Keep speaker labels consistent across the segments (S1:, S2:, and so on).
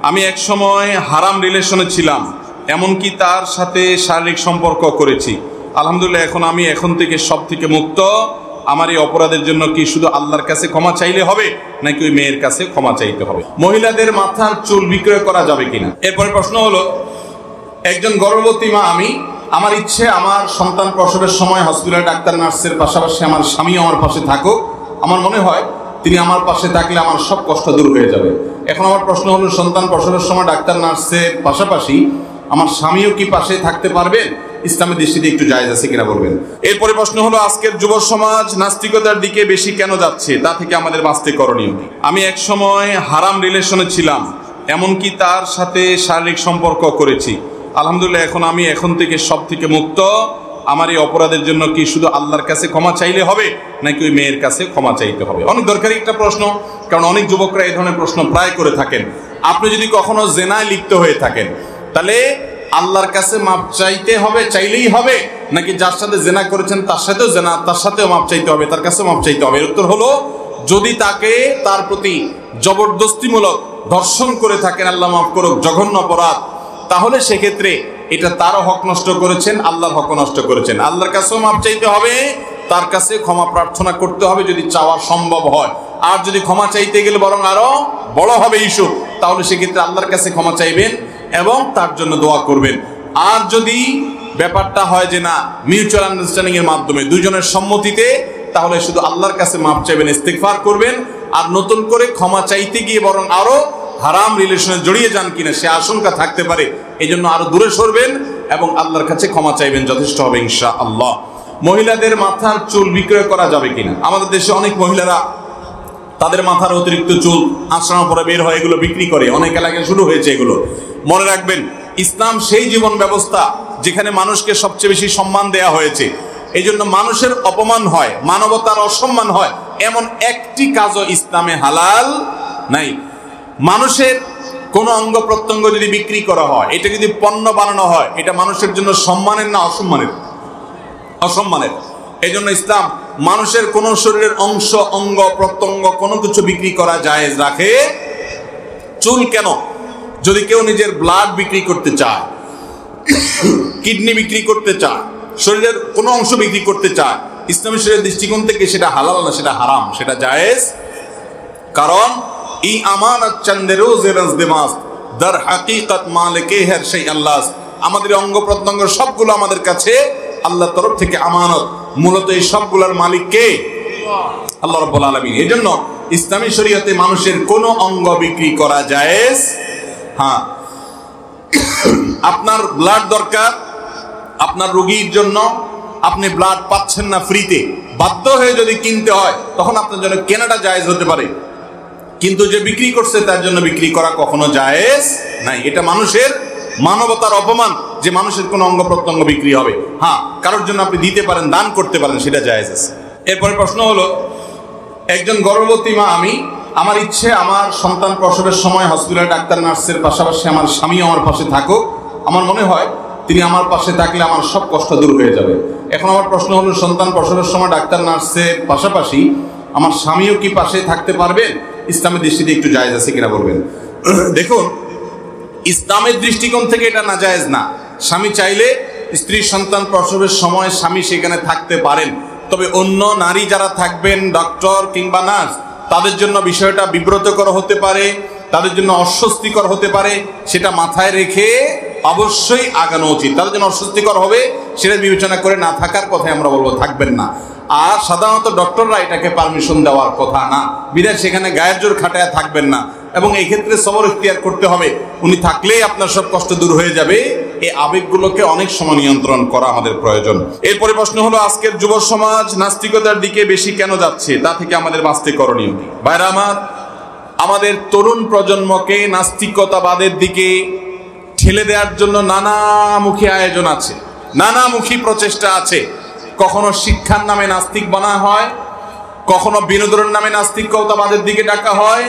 S1: আমি এক সময় হারাম রিলেশনে ছিলাম, এমনকি তার সাথে শারীরিক সম্পর্ক করেছি। আলহামদুলিল্লাহ এখন থেকে সব থেকে মুক্ত। আমার এই অপরাধের জন্য কি শুধু আল্লাহর কাছে ক্ষমা চাইলে হবে, নাকি ওই মেয়ের কাছে ক্ষমা চাইতে হবে? মহিলাদের মাথার চুল বিক্রয় করা যাবে কিনা? এরপরে প্রশ্ন হলো, একজন গর্ভবতী মা আমি, আমার ইচ্ছে আমার সন্তান প্রসবের সময় হসপিটাল ডাক্তার নার্সের পাশাপাশি আমার স্বামীও আমার পাশে থাকুক। আমার মনে হয় তিনি আমার পাশে থাকলে আমার সব কষ্ট দূর হয়ে যাবে। এখন আমার প্রশ্ন হলো, সন্তান প্রসবের সময় ডাক্তার নার্সের পাশাপাশি আমার স্বামীও কি পাশে থাকতে পারবেন? ইসলামের দৃষ্টিতে একটু জায়েজ আছে কিনা বলবেন। এরপরে প্রশ্ন হলো, আজকের যুব সমাজ নাস্তিকতার দিকে বেশি কেন যাচ্ছে, তা থেকে আমাদের বাঁচতে করণীয় কি? আমি এক সময় হারাম রিলেশনে ছিলাম, এমনকি তার সাথে শারীরিক সম্পর্ক করেছি। আলহামদুলিল্লাহ এখন থেকে সব থেকে মুক্ত। আমার এই অপরাধের জন্য কি শুধু আল্লাহর কাছে ক্ষমা চাইলে হবে, নাকি ওই মেয়ের কাছে ক্ষমা চাইতে হবে? অনেক দরকারি একটা প্রশ্ন, কারণ অনেক যুবকরা এই ধরনের প্রশ্ন প্রায় করে থাকেন। আপনি যদি কখনো জেনায় লিপ্ত হয়ে থাকেন, তাহলে আল্লাহর কাছে মাপ চাইতে হবে, চাইলেই হবে, নাকি যার সাথে জেনা করেছেন তার সাথেও মাপ চাইতে হবে, তার কাছে মাপ চাইতে হবে? এর উত্তর হলো, যদি তাকে তার প্রতি জবরদস্তিমূলক ধর্ষণ করে থাকেন, আল্লাহ মাফ করুক, জঘন্য অপরাধ, তাহলে সেক্ষেত্রে এটা তারও হক নষ্ট করেছেন, আল্লাহর হক নষ্ট করেছেন। আল্লাহর কাছেও মাপ চাইতে হবে, তার কাছে ক্ষমা প্রার্থনা করতে হবে যদি চাওয়া সম্ভব হয়। আর যদি ক্ষমা চাইতে গেলে বরং আরো বড় হবে ইস্যু, তাহলে সেক্ষেত্রে আল্লাহর কাছে ক্ষমা চাইবেন এবং তার জন্য দোয়া করবেন। আর যদি ব্যাপারটা হয় যে না, মিউচুয়াল আন্ডারস্ট্যান্ডিং এর মাধ্যমে দুজনের সম্মতিতে, তাহলে শুধু আল্লাহর কাছে মাপ চাইবেন, ইস্তিগফার করবেন। আর নতুন করে ক্ষমা চাইতে গিয়ে বরং আরো হারাম রিলেশনে জড়িয়ে যান কিনা সে আশঙ্কা থাকতে পারে, এই জন্য আরো দূরে সরবেন এবং আল্লাহর কাছে ক্ষমা চাইবেন, যথেষ্ট হবে ইনশাআল্লাহ। মহিলাদের মাথার চুল বিক্রয় করা যাবে কিনা? আমাদের দেশে অনেক মহিলারা তাদের মাথার অতিরিক্ত চুল আঁচড়ানো পরে বের হয়, এগুলো বিক্রি করে। অনেক এলাকায় শুরু হয়েছে এগুলো। মনে রাখবেন, ইসলাম সেই জীবন ব্যবস্থা যেখানে মানুষকে সবচেয়ে বেশি সম্মান দেয়া হয়েছে। এই জন্য মানুষের অপমান হয়, মানবতার অসম্মান হয়, এমন একটি কাজও ইসলামে হালাল নাই। মানুষের কোন অঙ্গ প্রত্যঙ্গ যদি বিক্রি করা হয়, এটা যদি পণ্য বানানো হয়, এটা মানুষের জন্য সম্মানের না অসম্মানের? অসম্মানের। এই জন্য ইসলাম মানুষের কোন শরীরের অংশ, অঙ্গ প্রত্যঙ্গ কোনো কিছু বিক্রি করা জায়েজ রাখে। চুল কেন? যদি কেউ নিজের ব্লাড বিক্রি করতে চায়, কিডনি বিক্রি করতে চায়, শরীরের কোনো অংশ বিক্রি করতে চায়, ইসলামী শরীরের দৃষ্টিকোণ থেকে সেটা হালাল না, সেটা হারাম, সেটা জায়েজ। কারণ এই আমানত চন্দে রোজে রজদেমাস দর হাকিকত মালিকে হের সেই আল্লাহ। আমাদের অঙ্গ প্রত্যঙ্গ সবগুলো আমাদের কাছে আল্লাহর তরফ থেকে আমানত। মূলত এই সবগুলোর মালিক কে? আল্লাহ রাব্বুল আলামিন। এই জন্য ইসলামী শরীয়তে মানুষের কোনো অঙ্গ বিক্রি করা জায়েজ। হ্যাঁ, আপনার ব্লাড দরকার, আপনার রোগীর জন্য, আপনি ব্লাড পাচ্ছেন না ফ্রিতে, বাধ্য হয়ে যদি কিনতে হয়, তখন আপনার জন্য কেনাটা জায়েজ হতে পারে। কিন্তু যে বিক্রি করছে তার জন্য বিক্রি করা কখনো জায়েজ নাই। এটা মানুষের মানবতার অপমান যে মানুষের কোন অঙ্গ প্রত্যঙ্গ বিক্রি হবে। হ্যাঁ, কারোর জন্য আপনি দিতে পারেন, দান করতে পারেন, সেটা জায়েজ আছে। এরপরে প্রশ্ন হলো, একজন গর্ভবতী মা আমি, আমার ইচ্ছে আমার সন্তান প্রসবের সময় হসপিটাল ডাক্তার নার্সের পাশাপাশি আমার স্বামীও আমার পাশে থাকুক। আমার মনে হয় তিনি আমার পাশে থাকলে আমার সব কষ্ট দূর হয়ে যাবে। এখন আমার প্রশ্ন হলো, সন্তান প্রসবের সময় ডাক্তার নার্সের পাশাপাশি আমার স্বামীও কি পাশে থাকতে পারবেন? ইসলামের দৃষ্টিতে একটু জায়েজ আছে কিনা বলবেন। দেখুন, ইসলামের দৃষ্টিকোণ থেকে এটা নাজায়েজ না। স্বামী চাইলে স্ত্রী সন্তান প্রসবের সময় স্বামী সেখানে থাকতে পারেন, তবে অন্য নারী যারা থাকবেন, ডক্টর কিংবা নার্স, তাদের জন্য বিষয়টা বিব্রতকর হতে পারে, তাদের জন্য অস্বস্তিকর হতে পারে। সেটা মাথায় রেখে অবশ্যই আগানো উচিত। তাদের জন্য অস্বস্তিকর হবে সেটা বিবেচনা করে না থাকার কথাই আমরা বলবো, থাকবেন না। আর সাধারণত ডক্টররা এটাকে পারমিশন দেওয়ার কথা না, বিধায় সেখানে গায়ের জোর খাটায় থাকবেন না। এবং এই ক্ষেত্রে সবর ইখতিয়ার করতে হবে, উনি থাকলেই আপনার সব কষ্ট দূর হয়ে যাবে। এই আবেগগুলোকে অনেক সময় নিয়ন্ত্রণ করা আমাদের প্রয়োজন। এরপরে প্রশ্ন হলো, আজকের যুব সমাজ নাস্তিকতার দিকে বেশি কেন যাচ্ছে, তা থেকে আমাদের বাঁচতে করণীয় কি? ভাইরা আমার, আমাদের তরুণ প্রজন্মকে নাস্তিকতাবাদের দিকে ঠেলে দেওয়ার জন্য নানামুখী আয়োজন আছে, নানামুখী প্রচেষ্টা আছে। কখনো শিক্ষার নামে নাস্তিক বানা হয়, কখনো বিনোদনের নামে নাস্তিকতাবাদের দিকে ডাকা হয়,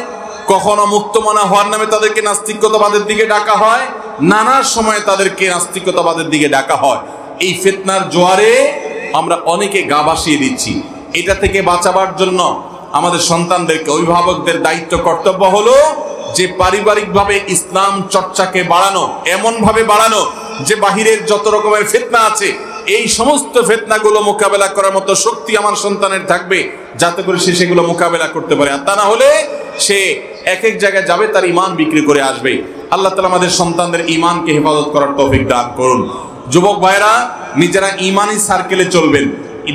S1: কখনো মুক্তমনা হওয়ার নামে তাদেরকে নাস্তিকতাবাদের দিকে ডাকা হয়, নানা সময় তাদেরকে নাস্তিকতাবাদের দিকে ডাকা হয়। এই ফিতনার জোয়ারে আমরা অনেকে গা ভাসিয়ে দিচ্ছি। এটা থেকে বাঁচাবার জন্য আমাদের সন্তানদেরকে, অভিভাবকদের দায়িত্ব কর্তব্য হলো যে পারিবারিকভাবে ইসলাম চর্চাকে বাড়ানো, এমন ভাবে বাড়ানো যে বাহিরের যত রকমের ফিতনা আছে এই সমস্ত ফিতনাগুলো মোকাবেলা করার মতো শক্তি আমার সন্তানের থাকবে, যাতে করে সে সেগুলো মোকাবেলা করতে পারে। আর তা না হলে সে এক এক জায়গায় যাবে, তার ঈমান বিক্রি করে আসবে। আল্লাহ তাআলা আমাদের সন্তানদের ঈমানকে হেফাজত করার তৌফিক দান করুন। যুবক ভাইরা, নিজেরা ঈমানি সার্কেলে চলবেন,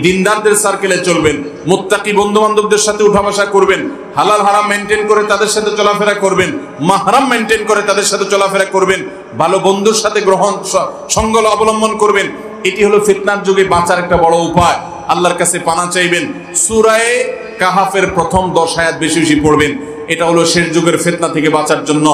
S1: দিনদারদের সার্কেলে চলবেন, মুত্তাকি বন্ধু বান্ধবদের সাথে উঠা বসা করবেন, হালাল হারাম মেনটেন করে তাদের সাথে চলাফেরা করবেন, মাহরাম মেনটেন করে তাদের সাথে চলাফেরা করবেন, ভালো বন্ধুর সাথে সঙ্গ অবলম্বন করবেন। এটি হলো ফিতনার যুগে বাঁচার একটা বড় উপায়। আল্লাহর কাছে পানা চাইবেন, সূরা কাহাফের প্রথম 10 আয়াত বেশি বেশি পড়বেন। এটা হলো শেষ যুগের ফিতনা থেকে বাঁচার জন্য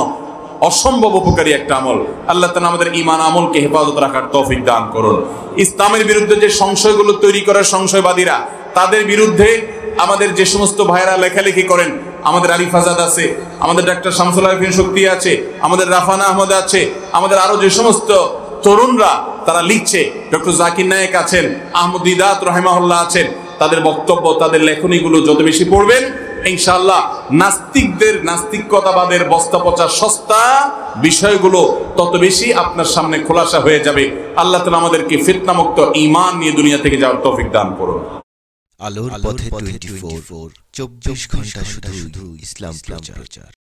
S1: অসম্ভব উপকারী একটা আমল। আল্লাহ তাআলা আমাদের ঈমান আমলকে হেফাজত রাখার তৌফিক দান করুন। ইসলামের বিরুদ্ধে যে সংশয়গুলো তৈরি করার সংশয়বাদীরা, তাদের বিরুদ্ধে আমাদের যে সমস্ত ভাইরা লেখালেখি করেন, আমাদের আরিফ আজাদ আছে, আমাদের ডাক্তার শামসুল আরিফিন শক্তি আছে, আমাদের রাফানা আহমদ আছে, আমাদের আরো যে সমস্ত তরুণরা তারা লিখছে, ডক্টর জাকির নায়েক আছেন, আহমদ দিদাত রাহিমাহুল্লাহ আছেন, তাদের বক্তব্য, তাদের লেখনীগুলো যত বেশি পড়বেন, ইনশাআল্লাহ নাস্তিকদের, নাস্তিকতাবাদের বস্তা পচা সস্তা বিষয়গুলো তত বেশি আপনার সামনে খোলাসা হয়ে যাবে। আল্লাহ তাআলা আমাদেরকে ফিতনামুক্ত ঈমান নিয়ে দুনিয়া থেকে যাওয়ার তৌফিক দান করুন।
S2: আলোর পথে 24 24 ঘন্টা শুধু ইসলাম প্রচার।